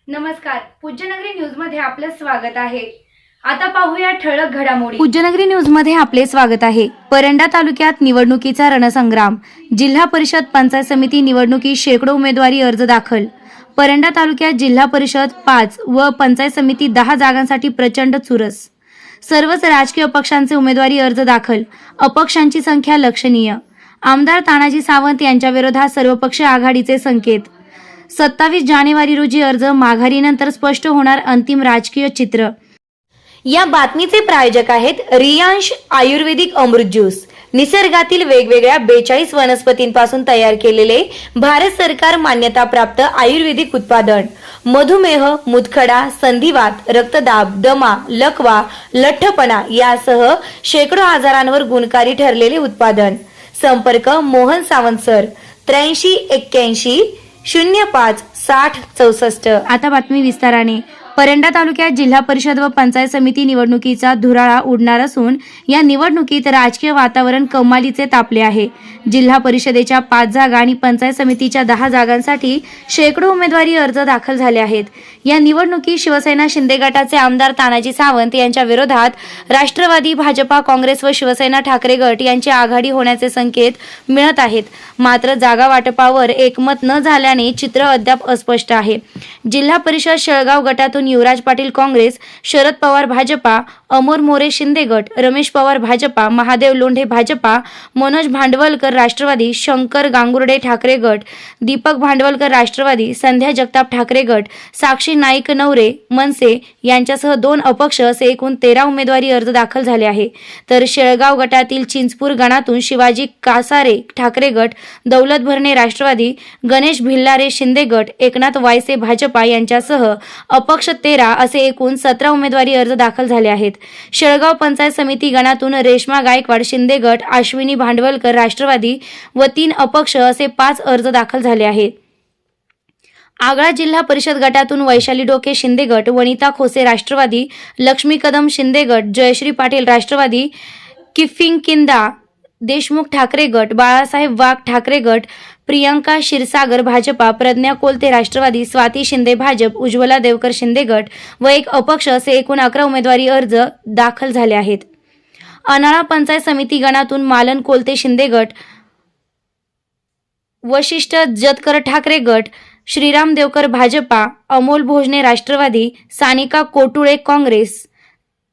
नमस्कार. पूज्यनगरी न्यूज मध्ये आपलं स्वागत आहे. आता पाहूया ठळक घडामोडी. पूज्यनगरी न्यूज मध्ये आपले स्वागत आहे. परंडा तालुक्यात निवडणुकीचा रणसंग्राम. जिल्हा परिषद पंचायत समिती निवडणुकीत शेकडो उमेदवारी अर्ज दाखल. परंडा तालुक्यात जिल्हा परिषद 5 व पंचायत समिती 10 जागांसाठी प्रचंड चुरस. सर्वच राजकीय पक्षांचे उमेदवारी अर्ज दाखल. अपक्षांची संख्या लक्षणीय. आमदार तानाजी सावंत यांच्या विरोधात सर्वपक्षीय आघाडीचे संकेत. 27 जानेवारी रोजी अर्ज माघारीनंतर स्पष्ट होणार अंतिम राजकीय चित्र. या बातमीचे प्रायोजक आहेत रियांश आयुर्वेदिक अमृत ज्यूस. निसर्गातील वेगवेगळ्या 42 वनस्पतींपासून तयार केलेले भारत सरकार मान्यताप्राप्त आयुर्वेदिक उत्पादन. मधुमेह, मुतखडा, संधिवात, रक्तदाब, दमा, लकवा, लठ्ठपणा यासह शेकडो आजारांवर गुणकारी ठरलेले उत्पादन. संपर्क मोहन सावंत सर 8381 05 60 64. आता बातमी विस्ताराने. परंडा तालुक्यात जिल्हा परिषद व पंचायत समिती निवडणुकीचा धुराळा उडणार असून या निवडणुकीत राजकीय वातावरण कमालीचे तापले आहे. जिल्हा परिषदेच्या 5 जागा आणि पंचायत समितीच्या 10 जागांसाठी शेकडो उमेदवारी अर्ज दाखल झाले आहेत. या निवडणुकीत शिवसेना शिंदे गटाचे आमदार तानाजी सावंत यांच्या विरोधात राष्ट्रवादी, भाजपा, काँग्रेस व शिवसेना ठाकरे गट यांची आघाडी होण्याचे संकेत मिळत आहेत. मात्र जागा वाटपावर एकमत न झाल्याने चित्र अद्याप अस्पष्ट आहे. जिल्हा परिषद शेळगाव गटातून युवराज पाटील काँग्रेस, शरद पवार भाजपा, अमोल मोरे शिंदे गट, रमेश पवार भाजपा, महादेव लोंढे भाजपा, मनोज भांडवलकर राष्ट्रवादी, शंकर गांगुर्डे ठाकरे गट, दीपक भांडवलकर राष्ट्रवादी, संध्या जगताप ठाकरे गट, साक्षी नाईक नवरे मनसे यांच्यासह 2 अपक्ष असे एकूण 13 उमेदवारी अर्ज दाखल झाले आहे. तर शेळगाव गटातील चिंचपूर गणातून शिवाजी कासारे ठाकरे गट, दौलत भरणे राष्ट्रवादी, गणेश भिल्लारे शिंदे गट, एकनाथ वायसे भाजपा यांच्यासह अपक्ष 13 असे एकूण 17 उमेदवारी अर्ज दाखल झाले आहेत. शेळगाव पंचायत समिती गणातून रेश्मा गायकवाड शिंदे गट, अश्विनी भांडवलकर राष्ट्रवादी व 3 अपक्ष असे 5 अर्ज दाखल झाले आहेत. आगळा जिल्हा परिषद गटातून वैशाली डोके शिंदे गट, वनिता खोसे राष्ट्रवादी, लक्ष्मी कदम शिंदे गट, जयश्री पाटील राष्ट्रवादी, किफिंकिंदा देशमुख ठाकरे गट, बाळासाहेब वाघ ठाकरे गट, प्रियंका क्षीरसागर भाजपा, प्रज्ञा कोलते राष्ट्रवादी, स्वाती शिंदे भाजप, उज्ज्वला देवकर शिंदे गट व 1 अपक्ष असे एकूण 11 उमेदवारी अर्ज दाखल झाले आहेत. अनाळा पंचायत समिती गणातून मालन कोलते शिंदे गट, वशिष्ठ जतकर ठाकरे गट, श्रीराम देवकर भाजपा, अमोल भोजने राष्ट्रवादी, सानिका कोटुळे काँग्रेस,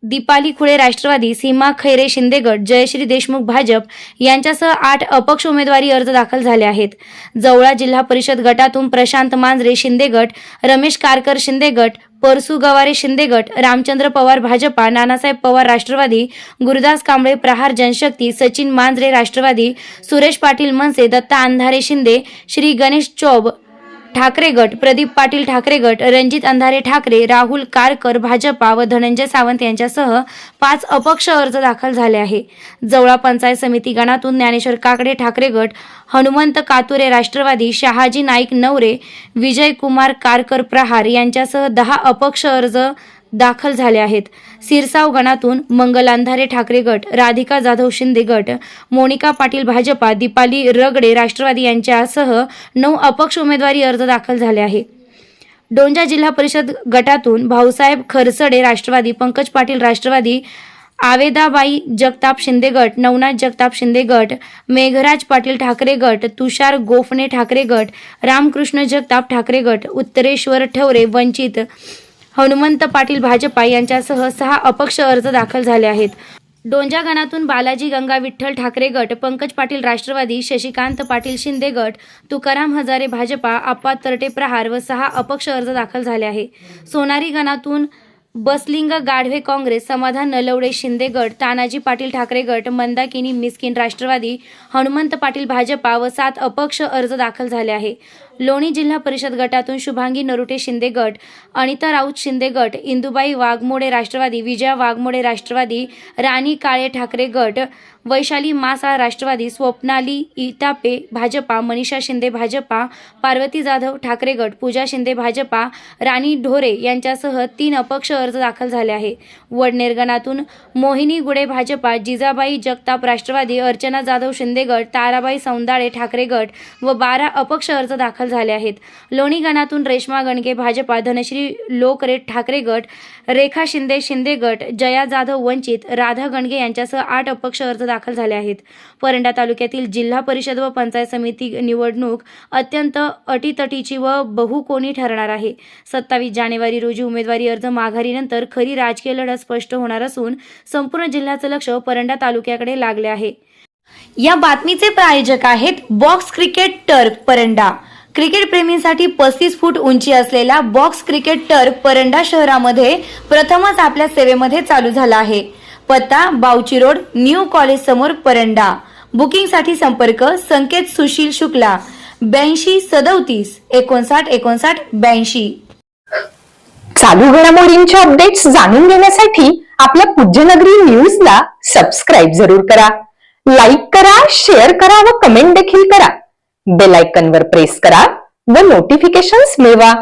दीपाली खुळे राष्ट्रवादी, सीमा खैरे शिंदे गट, जयश्री देशमुख भाजप यांच्यासह 8 अपक्ष उमेदवारी अर्ज दाखल झाले आहेत. जवळा जिल्हा परिषद गटातून प्रशांत मांजरे शिंदे गट, रमेश कारकर शिंदे गट, परसू गवारे शिंदे गट, रामचंद्र पवार भाजपा, नानासाहेब पवार राष्ट्रवादी, गुरुदास कांबळे प्रहार जनशक्ती, सचिन मांजरे राष्ट्रवादी, सुरेश पाटील मनसे, दत्ता अंधारे शिंदे, श्री गणेश चौब ठाकरे गट, प्रदीप पाटील ठाकरे गट, रणजित अंधारे ठाकरे, राहुल कारकर भाजपा व धनंजय सावंत यांच्यासह 5 अपक्ष अर्ज दाखल झाले आहे. जवळा पंचायत समिती गणातून ज्ञानेश्वर काकडे ठाकरे गट, हनुमंत कातुरे राष्ट्रवादी, शहाजी नाईक नवरे, विजय कुमार कारकर प्रहार यांच्यासह 10 अपक्ष अर्ज दाखल झाले आहेत. सिरसाव गणातून मंगल अंधारे ठाकरे गट, राधिका जाधव शिंदे गट, मोनिका पाटील भाजपा, दीपाली रगडे राष्ट्रवादी यांच्यासह 9 अपक्ष उमेदवारी अर्ज दाखल झाले आहे. डोंजा जिल्हा परिषद गटातून भाऊसाहेब खरसडे राष्ट्रवादी, पंकज पाटील राष्ट्रवादी, आवेदाबाई जगताप शिंदे गट, नवनाथ जगताप शिंदे गट, मेघराज पाटील ठाकरे गट, तुषार गोफणे ठाकरे गट, रामकृष्ण जगताप ठाकरे गट, उत्तरेश्वर ठवरे वंचित, हनुमंत पाटील भाजपा यांच्यासह 6 अपक्ष अर्ज दाखल झाले आहेत. डोंजा गणातून बालाजी गंगा विठ्ठल ठाकरे गट, पंकज पाटील राष्ट्रवादी, शशिकांत पाटील शिंदे गट, तुकाराम हजारे भाजपा, आप्पा तरटे प्रहार व 6 अपक्ष अर्ज दाखल झाले आहे. सोनारी गणातून बसलिंग गाढवे काँग्रेस, समाधान नलवडे शिंदे गट, तानाजी पाटील ठाकरे गट, मंदाकिनी मिस्किन राष्ट्रवादी, हनुमंत पाटील भाजपा व 7 अपक्ष अर्ज दाखल झाले आहे. लोणी जिल्हा परिषद गटातून शुभांगी नरुटे शिंदे गट, अनिता राऊत शिंदे गट, इंदुबाई वाघमोडे राष्ट्रवादी, विजया वाघमोडे राष्ट्रवादी, राणी काळे ठाकरे गट, वैशाली मासाळ राष्ट्रवादी, स्वप्नाली इतापे भाजपा, मनीषा शिंदे भाजपा, पार्वती जाधव ठाकरे गट, पूजा शिंदे भाजपा, राणी ढोरे यांच्यासह 3 अपक्ष अर्ज दाखल झाले आहे. वडनेर गणातून मोहिनी गुडे भाजपा, जिजाबाई जगताप राष्ट्रवादी, अर्चना जाधव शिंदे गट, ताराबाई सौंदाळे ठाकरे गट व 12 अपक्ष अर्ज दाखल झाले आहेत. लोणी गणातून रेश्मा गणगे भाजपा, धनश्री लोकरे ठाकरे गट, रेखा शिंदे शिंदे गट, जया जाधव वंचित, राधा गणगे यांच्यासह 8 अपक्ष अर्ज दाखल झाले आहेत. परंडा तालुक्यातील जिल्हा परिषद व पंचायत समिती निवडणूक अत्यंत अटीतटीची व बहुकोणी ठरणार आहे. 27 जानेवारी रोजी उमेदवारी अर्ज माघारीनंतर खरी राजकीय लढत स्पष्ट होणार असून संपूर्ण जिल्ह्याचं लक्ष परंडा तालुक्याकडे लागले आहे. या बातमीचे प्रायोजक आहेत box cricket turf Paranda. Cricket प्रेमींसाठी 35 फूट उंची असलेला बॉक्स क्रिकेट टर्फ परंडा शहरामध्ये प्रथमच आपल्या सेवेमध्ये चालू झाला आहे. पत्ता बावची रोड, न्यू कॉलेज समोर, परंडा. बुकिंगसाठी संपर्क संकेत सुशील शुक्ला 82 37 59 59 82. चालू घडामोडींच्या अपडेट्स जाणून घेण्यासाठी आपल्या पूज्यनगरी न्यूजला सबस्क्राईब जरूर करा. लाईक करा, शेअर करा व कमेंट देखील करा. बेल आयकॉनवर प्रेस करा व नोटिफिकेशन्स मिळवा.